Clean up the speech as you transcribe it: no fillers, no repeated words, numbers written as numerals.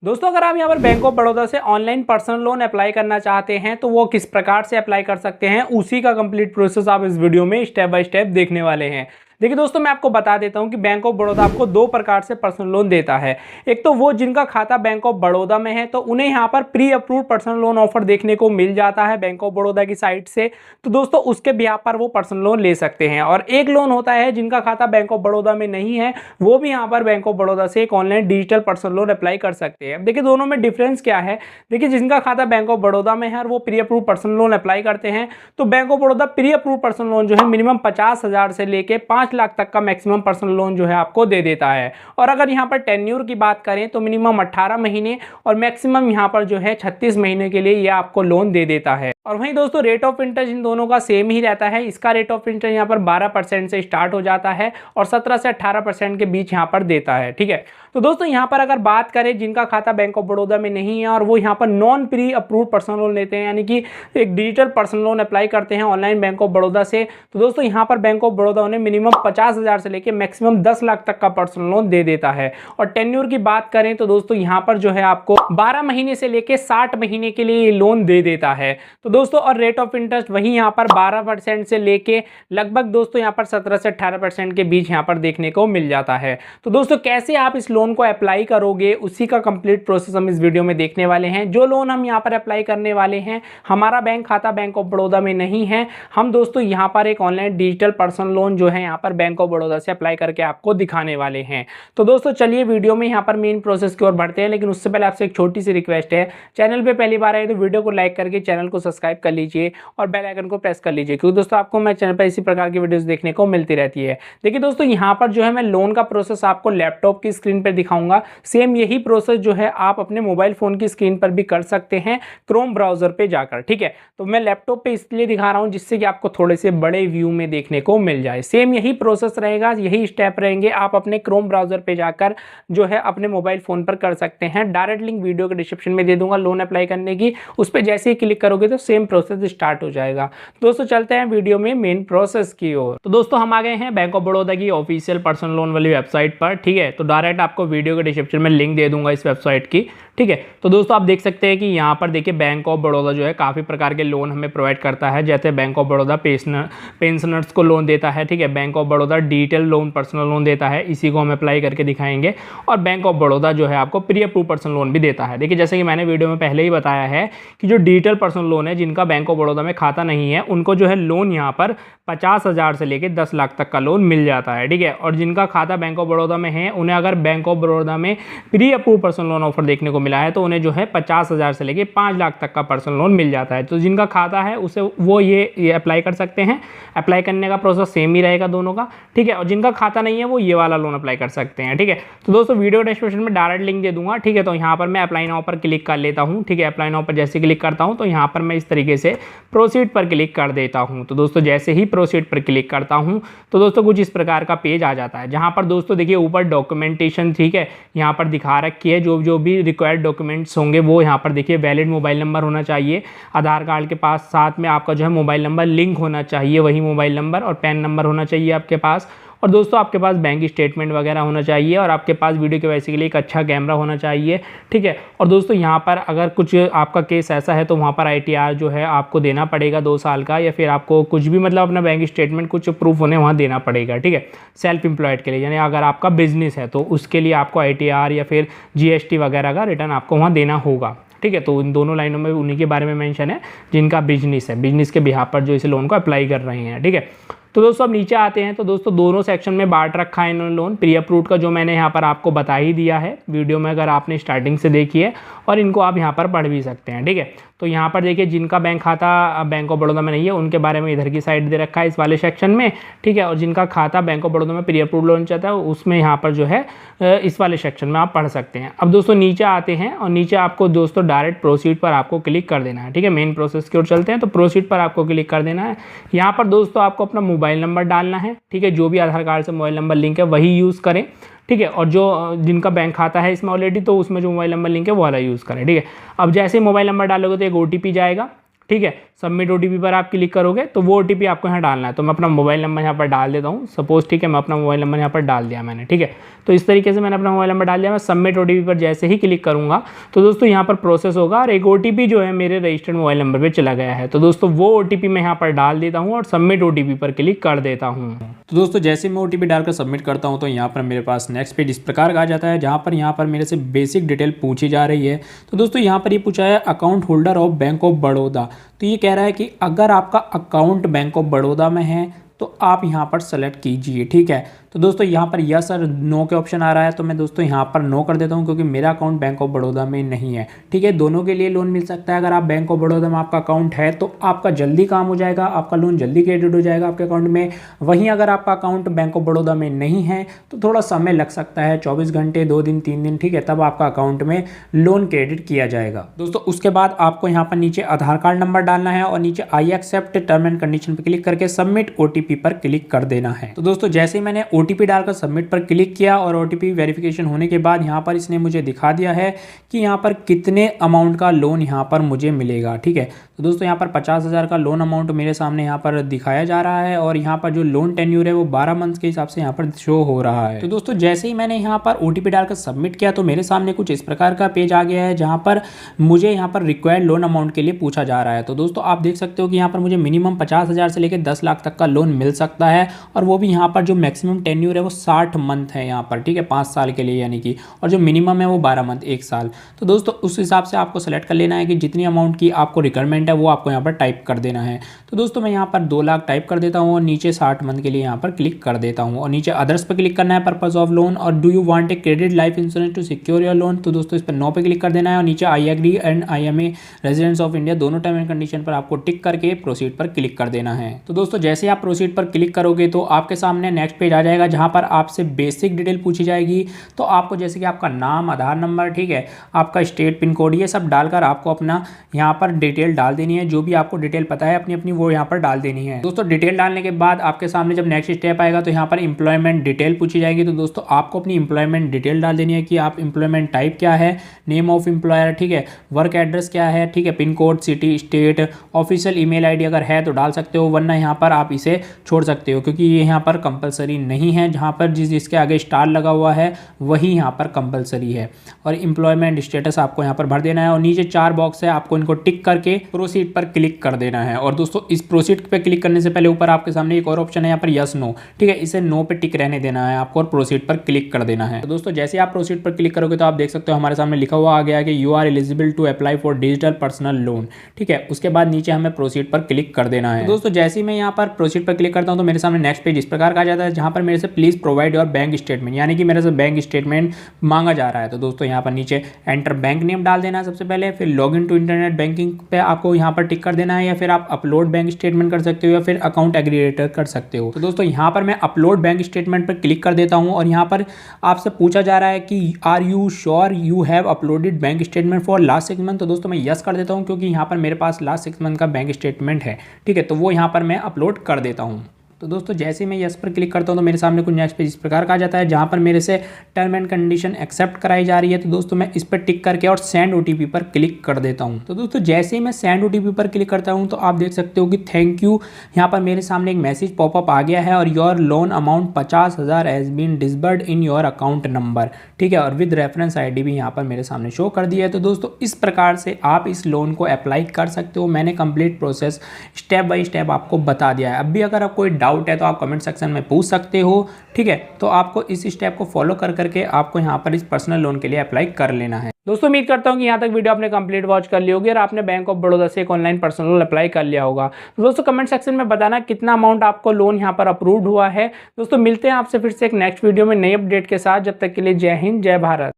दोस्तों अगर आप यहाँ पर बैंक ऑफ बड़ौदा से ऑनलाइन पर्सनल लोन अप्लाई करना चाहते हैं तो वो किस प्रकार से अप्लाई कर सकते हैं उसी का कंप्लीट प्रोसेस आप इस वीडियो में स्टेप बाय स्टेप देखने वाले हैं। देखिए दोस्तों मैं आपको बता देता हूँ कि बैंक ऑफ बड़ौदा आपको दो प्रकार से पर्सनल लोन देता है। एक तो वो जिनका खाता बैंक ऑफ बड़ौदा में है तो उन्हें यहाँ पर pre approved personal loan offer देखने को मिल जाता है बैंक ऑफ बड़ौदा की साइट से। तो दोस्तों उसके बिहाफ पर वो पर्सनल लोन ले सकते हैं। और एक लोन होता है जिनका खाता बैंक ऑफ बड़ौदा में नहीं है, वो भी यहाँ पर बैंक ऑफ बड़ौदा से एक online digital personal loan apply कर सकते हैं। देखिए दोनों में डिफरेंस क्या है। देखिए जिनका खाता बैंक ऑफ बड़ौदा में है और वो pre approved personal loan apply करते हैं तो bank of Baroda pre approved personal loan जो है मिनिमम 50,000 से लेके 5 लाख तक का मैक्सिमम पर्सनल लोन जो है आपको दे देता है। और अगर यहाँ पर टेन्योर की बात करें तो मिनिमम 18 महीने और मैक्सिमम यहाँ पर जो है 36 महीने के लिए ये आपको लोन दे देता है। और वहीं दोस्तों रेट ऑफ इंटरेस्ट इन दोनों का सेम ही रहता है। इसका रेट ऑफ इंटरेस्ट यहाँ पर 12% से स्टार्ट हो जाता है और 17 से 18% के बीच यहाँ पर देता है। ठीक है, तो दोस्तों यहाँ पर अगर बात करें जिनका खाता बैंक ऑफ बड़ौदा में नहीं है और वो यहाँ पर non pre approved personal loan लेते हैं, यानी कि एक डिजिटल पर्सनल लोन अप्लाई करते हैं ऑनलाइन बैंक ऑफ बड़ौदा से, तो दोस्तों यहाँ पर बैंक ऑफ बड़ौदा उन्हें मिनिमम 50,000 से लेकर मैक्सिमम 10 लाख तक का पर्सनल लोन दे देता है। और टेन्योर की बात करें तो दोस्तों यहाँ पर जो है आपको 12 महीने से लेकर 60 महीने के लिए लोन दे देता है। तो दोस्तों और रेट ऑफ इंटरेस्ट वही यहाँ पर 12% से लेके लगभग दोस्तों यहाँ पर 17 से 18% के बीच यहाँ पर देखने को मिल जाता है। तो दोस्तों कैसे आप इस लोन को अप्लाई करोगे उसी का कंप्लीट प्रोसेस हम इस वीडियो में देखने वाले हैं। जो लोन हम यहाँ पर अप्लाई करने वाले हैं, हमारा बैंक खाता बैंक ऑफ बड़ौदा में नहीं है, हम दोस्तों यहाँ पर एक ऑनलाइन डिजिटल पर्सनल लोन जो है यहाँ पर बैंक ऑफ बड़ौदा से अप्लाई करके आपको दिखाने वाले हैं। तो दोस्तों चलिए वीडियो में यहाँ पर मेन प्रोसेस की ओर बढ़ते हैं, लेकिन उससे पहले आपसे एक छोटी सी रिक्वेस्ट है, चैनल पे पहली बार आए तो वीडियो को लाइक करके चैनल को सब्सक्राइब कर लीजिए और बेल आइकन को प्रेस कर लीजिए, क्योंकि दोस्तों आपको मैं चैनल पर इसी प्रकार की वीडियोस देखने को मिलती रहती है। देखिए दोस्तों यहाँ पर जो है मैं लोन का प्रोसेस आपको लैपटॉप की स्क्रीन पर दिखाऊंगा। सेम यही प्रोसेस जो है आप अपने मोबाइल फोन की स्क्रीन पर भी कर सकते हैं क्रोम ब्राउजर पे जाकर। ठीक है, तो मैं लैपटॉप पे इसलिए दिखा रहा हूँ जिससे कि आपको थोड़े से बड़े व्यू में देखने को मिल जाए। सेम यही प्रोसेस रहेगा, यही स्टेप रहेंगे, आप अपने क्रोम ब्राउजर पे जाकर जो है अपने मोबाइल फोन पर कर सकते हैं। डायरेक्ट लिंक वीडियो के डिस्क्रिप्शन में दे दूंगा लोन अप्लाई करने की, उस पर जैसे ही क्लिक करोगे तो सेम प्रोसेस स्टार्ट हो जाएगा। दोस्तों चलते हैं वीडियो में मेन प्रोसेस की ओर। तो दोस्तों हम आ गए हैं बैंक ऑफ बड़ौदा की ऑफिशियल पर्सनल लोन वाली वेबसाइट पर। ठीक है, तो डायरेक्ट आपको वीडियो के डिस्क्रिप्शन में लिंक दे दूंगा इस वेबसाइट की। ठीक है, तो दोस्तों आप देख सकते हैं कि यहाँ पर देखिए बैंक ऑफ बड़ौदा जो है काफ़ी प्रकार के लोन हमें प्रोवाइड करता है। जैसे बैंक ऑफ बड़ौदा पेंशनर्स को लोन देता है। ठीक है, bank of Baroda digital loan personal loan देता है, इसी को हम अप्लाई करके दिखाएंगे। और बैंक ऑफ बड़ौदा जो है आपको प्री अप्रूव पर्सनल लोन भी देता है। देखिए जैसे कि मैंने वीडियो में पहले ही बताया है कि जो डिजिटल पर्सनल लोन है, जिनका बैंक ऑफ बड़ौदा में खाता नहीं है, उनको जो है लोन यहाँ पर 50,000 से लेकर 10 लाख तक का लोन मिल जाता है। ठीक है, और जिनका खाता बैंक ऑफ बड़ौदा में है उन्हें अगर बैंक ऑफ बड़ौदा में pre approve personal loan offer देखने को मिला है तो उन्हें जो है 50,000 से लेकर 5 लाख तक का पर्सनल लोन मिल जाता है। तो जिनका खाता है उसे वो ये अप्लाई कर सकते हैं। अप्लाई करने का प्रोसेस सेम ही रहेगा दोनों का। ठीक है, और जिनका खाता नहीं है वो ये वाला लोन अप्लाई कर सकते हैं। ठीक है, तो दोस्तों वीडियो डिस्क्रिप्शन में डायरेक्ट लिंक दे दूंगा। ठीक है, तो यहाँ पर मैं अप्लाई नाउ पर क्लिक कर लेता हूँ। ठीक है, अप्लाई नाउ पर जैसे क्लिक करता हूँ तो यहाँ पर मैं इस तरीके से प्रोसीड पर क्लिक कर देता हूँ। तो दोस्तों जैसे ही प्रोसीड पर क्लिक करता हूँ तो दोस्तों कुछ इस प्रकार का पेज आ जाता है, जहाँ पर दोस्तों देखिए ऊपर डॉक्यूमेंटेशन, ठीक है, यहाँ पर दिखा रखी है जो भी रिक्वायर्ड डॉक्यूमेंट्स होंगे वो यहाँ पर देखिए वैलिड मोबाइल नंबर होना चाहिए, आधार कार्ड के पास साथ में आपका जो है मोबाइल नंबर लिंक होना चाहिए, वही मोबाइल नंबर, और पैन नंबर होना चाहिए आपके पास, और दोस्तों आपके पास बैंक स्टेटमेंट वगैरह होना चाहिए, और आपके पास वीडियो केवाईसी के लिए एक अच्छा कैमरा होना चाहिए। ठीक है, और दोस्तों यहाँ पर अगर कुछ आपका केस ऐसा है तो वहाँ पर ITR जो है आपको देना पड़ेगा 2 साल का, या फिर आपको कुछ भी मतलब अपना बैंक स्टेटमेंट कुछ प्रूफ होने वहाँ देना पड़ेगा। ठीक है, सेल्फ एम्प्लॉयड के लिए, यानी अगर आपका बिजनेस है तो उसके लिए आपको ITR या फिर GST वगैरह का रिटर्न आपको वहाँ देना होगा। ठीक है, तो इन दोनों लाइनों में उन्हीं के बारे में मेंशन है जिनका बिजनेस है, बिजनेस के बिहाफ पर जो इस लोन को अप्लाई कर रहे हैं। ठीक है, तो दोस्तों अब नीचे आते हैं तो दोस्तों दोनों सेक्शन में बांट रखा है इन्होंने लोन। प्री अप्रूव्ड का जो मैंने यहाँ पर आपको बता ही दिया है वीडियो में, अगर आपने स्टार्टिंग से देखी है, और इनको आप यहाँ पर पढ़ भी सकते हैं। ठीक है, तो यहाँ पर देखिए जिनका बैंक खाता बैंक ऑफ बड़ौदा में नहीं है उनके बारे में इधर की साइड दे रखा है इस वाले सेक्शन में। ठीक है, और जिनका खाता बैंक ऑफ बड़ौदा में प्री अप्रूव्ड लोन चाहता है उसमें यहाँ पर जो है इस वाले सेक्शन में आप पढ़ सकते हैं। अब दोस्तों नीचे आते हैं और नीचे आपको दोस्तों डायरेक्ट प्रोसीड पर आपको क्लिक कर देना है। ठीक है, मेन प्रोसेस की ओर चलते हैं तो प्रोसीड पर आपको क्लिक कर देना है। यहाँ पर दोस्तों आपको अपना मोबाइल नंबर डालना है। ठीक है, जो भी आधार कार्ड से मोबाइल नंबर लिंक है वही यूज़ करें। ठीक है, और जो जिनका बैंक खाता है इसमें ऑलरेडी तो उसमें जो मोबाइल नंबर लिंक है वो वाला यूज़ करें। ठीक है, अब जैसे मोबाइल नंबर डालोगे तो एक OTP जाएगा। ठीक है। सबमिट ओटीपी पर आप क्लिक करोगे तो वो ओटीपी आपको यहाँ डालना है। तो मैं अपना मोबाइल नंबर यहाँ पर डाल देता हूँ सपोज, ठीक है। मैं अपना मोबाइल नंबर यहाँ पर डाल दिया मैंने, ठीक है। तो इस तरीके से मैंने अपना मोबाइल नंबर डाल दिया। मैं सबमिट ओटीपी पर जैसे ही क्लिक करूँगा तो दोस्तों यहाँ पर प्रोसेस होगा और एक ओटीपी जो है मेरे रजिस्टर्ड मोबाइल नंबर पर चला गया है। तो दोस्तों वो ओटीपी मैं यहाँ पर डाल देता हूँ और सबमिट ओटीपी पर क्लिक कर देता हूँ। तो दोस्तों जैसे मैं ओटीपी डालकर सबमिट करता हूँ तो यहाँ पर मेरे पास नेक्स्ट पेज इस प्रकार का आ जाता है, जहाँ पर मेरे से बेसिक डिटेल पूछी जा रही है। तो दोस्तों यहाँ पर ये पूछा है account holder of bank of Baroda. तो ये कह रहा है कि अगर आपका अकाउंट बैंक ऑफ बड़ौदा में है तो आप यहाँ पर सेलेक्ट कीजिए, ठीक है। तो दोस्तों यहाँ पर यस और नो के ऑप्शन आ रहा है, तो मैं दोस्तों यहाँ पर नो कर देता हूँ क्योंकि मेरा अकाउंट बैंक ऑफ बड़ौदा में नहीं है, ठीक है। दोनों के लिए लोन मिल सकता है। अगर आप बैंक ऑफ बड़ौदा में आपका अकाउंट है तो आपका जल्दी काम हो जाएगा, आपका लोन जल्दी क्रेडिट हो जाएगा आपके अकाउंट में। वहीं अगर आपका अकाउंट बैंक ऑफ बड़ौदा में नहीं है तो थोड़ा समय लग सकता है, 24 घंटे, 2 दिन, 3 दिन, ठीक है, तब आपका अकाउंट में लोन क्रेडिट किया जाएगा। दोस्तों उसके बाद आपको यहाँ पर नीचे आधार कार्ड नंबर डालना है और नीचे I accept term and condition पर क्लिक करके सबमिट ओटीपी पर क्लिक कर देना है। तो दोस्तों जैसे ही मैंने ओटीपी डालकर सबमिट पर क्लिक किया और ओटीपी वेरिफिकेशन होने के बाद यहाँ पर इसने मुझे दिखा दिया है कि यहाँ पर कितने अमाउंट का लोन यहाँ पर मुझे मिलेगा, ठीक है। तो दोस्तों यहाँ पर 50,000 का लोन अमाउंट मेरे सामने यहाँ पर दिखाया जा रहा है और यहाँ पर जो लोन टेन्यूर है वो 12 मंथ के हिसाब से यहाँ पर शो हो रहा है। तो दोस्तों जैसे ही मैंने यहाँ पर ओटीपी डालकर सबमिट किया तो मेरे सामने कुछ इस प्रकार का पेज आ गया है, जहाँ पर मुझे यहाँ पर रिक्वायर्ड लोन अमाउंट के लिए पूछा जा रहा है। तो दोस्तों आप देख सकते हो कि यहाँ पर मुझे मिनिमम 50,000 से लेकर 10 लाख तक का लोन मिल सकता है और वो भी यहाँ पर जो मैक्सिमम टेन्यूर है वो 60 मंथ है यहाँ पर, ठीक है, 5 साल के लिए यानी कि, और जो मिनिमम है वो 12 मंथ, 1 साल। तो दोस्तों उस हिसाब से आपको सेलेक्ट कर लेना है कि जितनी अमाउंट की आपको रिक्वायरमेंट है वो आपको यहाँ पर टाइप कर देना है। तो दोस्तों मैं यहाँ पर 2 लाख टाइप कर देता हूँ और नीचे 60 मंथ के लिए यहाँ पर क्लिक कर देता हूँ और नीचे अदर्स पर क्लिक करना है, पर्पस ऑफ लोन, और do you want a credit life insurance to secure your loan. तो दोस्तों इस पर नो पे क्लिक कर देना है और नीचे I agree and I am a residence of India दोनों टर्म एंड कंडीशन पर आपको टिक करके प्रोसीड पर क्लिक कर देना है। तो दोस्तों जैसे आप प्रोसीड पर क्लिक करोगे तो आपके सामने नेक्स्ट पेज आ जाएगा, जहाँ पर आपसे बेसिक डिटेल पूछी जाएगी। तो आपको जैसे कि आपका नाम, आधार नंबर, ठीक है, आपका स्टेट, पिन कोड, ये सब डालकर आपको अपना यहाँ पर डिटेल डाल देनी है। जो भी आपको डिटेल पता है अपनी अपनी वो यहाँ पर डाल देनी है। दोस्तों डिटेल डालने के बाद आपके सामने जब नेक्स्ट स्टेप आएगा तो यहाँ पर एम्प्लॉयमेंट डिटेल पूछी जाएगी। तो दोस्तों आपको अपनी एम्प्लॉयमेंट डिटेल डाल देनी है कि आप एम्प्लॉयमेंट टाइप क्या है, नेम ऑफ एम्प्लॉयर, ठीक है, वर्क एड्रेस क्या है, ठीक है, pin code, city, state, official email ID अगर है तो डाल सकते हो, वरना यहाँ पर आप इसे छोड़ सकते हो क्योंकि ये यहाँ पर कंपलसरी नहीं है। जहाँ पर जिसके आगे स्टार लगा हुआ है वही यहाँ पर कंपलसरी है। और एम्प्लॉयमेंट स्टेटस आपको यहाँ पर भर देना है और नीचे 4 बॉक्स है, आपको इनको टिक करके प्रोसीड पर क्लिक कर देना है। और दोस्तों इस प्रोसीड पे क्लिक करने से पहले ऊपर आपके सामने एक और ऑप्शन है यहाँ पर यस नो, ठीक है, इसे नो पे टिक रहने देना है आपको और प्रोसीड पर क्लिक कर देना है। तो दोस्तों जैसे आप प्रोसीड पर क्लिक करोगे तो आप देख सकते हो हमारे सामने लिखा हुआ आ गया कि you are eligible to apply for digital personal loan, ठीक है। उसके बाद नीचे हमें प्रोसीड पर क्लिक कर देना है। तो दोस्तों जैसे ही मैं यहाँ पर प्रोसीड पर क्लिक करता हूँ तो मेरे सामने नेक्स्ट पेज इस प्रकार का आ जाता है, जहाँ पर मेरे से please provide your bank statement, यानी कि मेरे से बैंक स्टेटमेंट मांगा जा रहा है। तो दोस्तों यहाँ पर नीचे एंटर बैंक नेम डाल देना है सबसे पहले, फिर लॉगिन टू इंटरनेट बैंकिंग पे आपको यहाँ पर टिक कर देना है, या फिर आप अपलोड बैंक स्टेटमेंट कर सकते हो या फिर अकाउंट एग्रीगेटर कर सकते हो। तो दोस्तों यहाँ पर मैं अपलोड बैंक स्टेटमेंट पर क्लिक कर देता हूँ और यहाँ पर आपसे पूछा जा रहा है कि are you sure you have uploaded bank statement for last 6 month. तो दोस्तों मैं यस कर देता हूँ क्योंकि यहाँ पर मेरे पास लास्ट 6 मंथ का बैंक स्टेटमेंट है, ठीक है, तो वो यहाँ पर मैं अपलोड कर देता हूँ। तो दोस्तों जैसे ही मैं यस पर क्लिक करता हूँ तो मेरे सामने कुछ नेक्स्ट पेज इस प्रकार का आ जाता है, जहाँ पर मेरे से टर्म एंड कंडीशन एक्सेप्ट कराई जा रही है। तो दोस्तों मैं इस पर टिक करके और सेंड ओटीपी पर क्लिक कर देता हूँ। तो दोस्तों जैसे ही मैं सेंड ओटीपी पर क्लिक करता हूँ तो आप देख सकते हो कि थैंक यू, यहाँ पर मेरे सामने एक मैसेज पॉपअप आ गया है और your loan amount 50,000 has been disbursed in your account number, ठीक है, और विद रेफरेंस ID भी यहाँ पर मेरे सामने शो कर दिया है। तो दोस्तों इस प्रकार से आप इस लोन को अप्लाई कर सकते हो। मैंने complete process step by step आपको बता दिया है। अब भी अगर आप कोई डाउट है तो आप कमेंट सेक्शन में पूछ सकते हो, ठीक है। तो आपको इस स्टेप को फॉलो कर करके आपको यहाँ पर इस पर्सनल लोन के लिए अप्लाई कर लेना है। दोस्तों उम्मीद करता हूँ कि यहाँ तक वीडियो आपने कंप्लीट वॉच कर ली होगी और आपने बैंक ऑफ बड़ौदा से एक ऑनलाइन पर्सनल लोन अप्लाई कर लिया होगा। तो दोस्तों कमेंट सेक्शन में बताना कितना अमाउंट आपको लोन यहाँ पर अप्रूव्ड हुआ है। दोस्तों मिलते हैं आपसे फिर से एक नेक्स्ट वीडियो में नई अपडेट के साथ। जब तक के लिए जय हिंद, जय भारत।